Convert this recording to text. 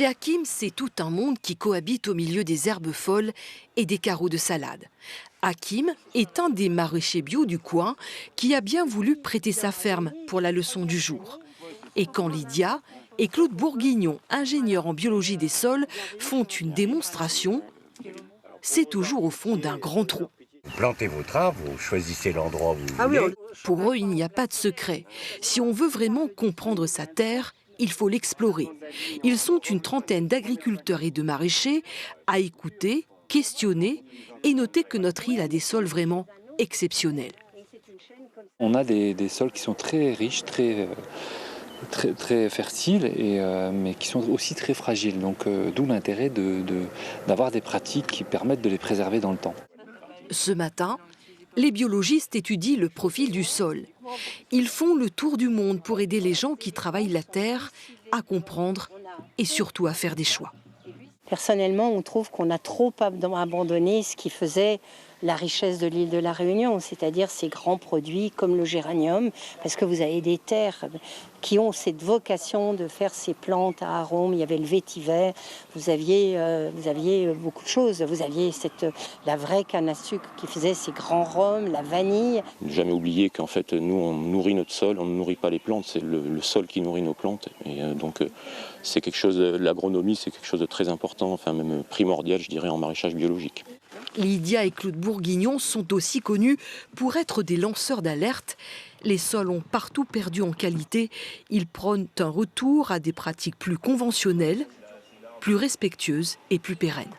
Chez Hakim, c'est tout un monde qui cohabite au milieu des herbes folles et des carreaux de salade. Hakim est un des maraîchers bio du coin qui a bien voulu prêter sa ferme pour la leçon du jour. Et quand Lydia et Claude Bourguignon, ingénieurs en biologie des sols, font une démonstration, c'est toujours au fond d'un grand trou. Vous plantez votre arbre, vous choisissez l'endroit où vous voulez. Pour eux, il n'y a pas de secret. Si on veut vraiment comprendre sa terre, il faut l'explorer. Ils sont une trentaine d'agriculteurs et de maraîchers à écouter, questionner et noter que notre île a des sols vraiment exceptionnels. On a des sols qui sont très riches, très fertiles, mais qui sont aussi très fragiles. Donc d'où l'intérêt d'avoir des pratiques qui permettent de les préserver dans le temps. Ce matin, les biologistes étudient le profil du sol. Ils font le tour du monde pour aider les gens qui travaillent la terre à comprendre et surtout à faire des choix. Personnellement, on trouve qu'on a trop abandonné ce qui faisait la richesse de l'île de la Réunion, c'est-à-dire ces grands produits comme le géranium, parce que vous avez des terres qui ont cette vocation de faire ces plantes à arômes. Il y avait le vétiver, vous aviez beaucoup de choses. Vous aviez la vraie canne à sucre qui faisait ces grands rhums, la vanille. Ne jamais oublier qu'en fait, nous, on nourrit notre sol, on ne nourrit pas les plantes, c'est le sol qui nourrit nos plantes. Et donc, c'est quelque chose, l'agronomie, c'est quelque chose de très important, enfin même primordial, je dirais, en maraîchage biologique. Lydia et Claude Bourguignon sont aussi connus pour être des lanceurs d'alerte. Les sols ont partout perdu en qualité. Ils prônent un retour à des pratiques plus conventionnelles, plus respectueuses et plus pérennes.